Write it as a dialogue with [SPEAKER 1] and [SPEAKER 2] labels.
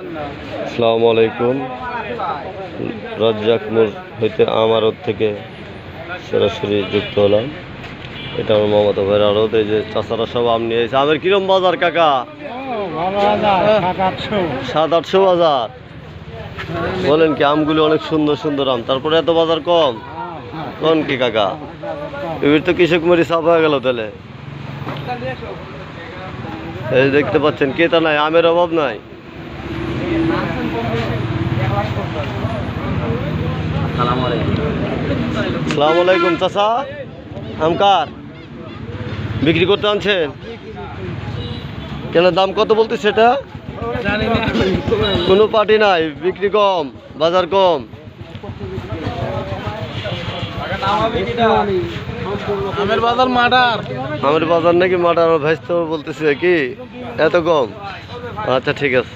[SPEAKER 1] আসসালামু আলাইকুম। রাজ্জাক মোড় হইতে আমারত থেকে সরাসরি যুক্ত হলাম। এটা আমার মামাতো ভাইয়ের আড়ত। এই যে চাচারা সব আম নিয়ে এসে। আমের কিরম বাজার কাকা? 700-800 বাজার। বলেন কি, আমগুলো অনেক সুন্দর সুন্দর আম, তারপরে এত বাজার কম কোন কি কাকা? এবার তো কৃষক মরি সাফ হয়ে গেল তাহলে। এই দেখতে পাচ্ছেন ক্রেতা নাই, আমের অভাব নাই। আসসালামু আলাইকুম চাচা। আম কার বিক্রি করতে আনছেন? কেন দাম কত বলতে সেটা? কোনো পার্টি নাই, বিক্রি কম, বাজার কম।
[SPEAKER 2] আমের বাজার মার্ডার,
[SPEAKER 1] আমের বাজার নাকি মার্ডার? ভাইস তো বলতেছে কি এত কম? আচ্ছা ঠিক আছে।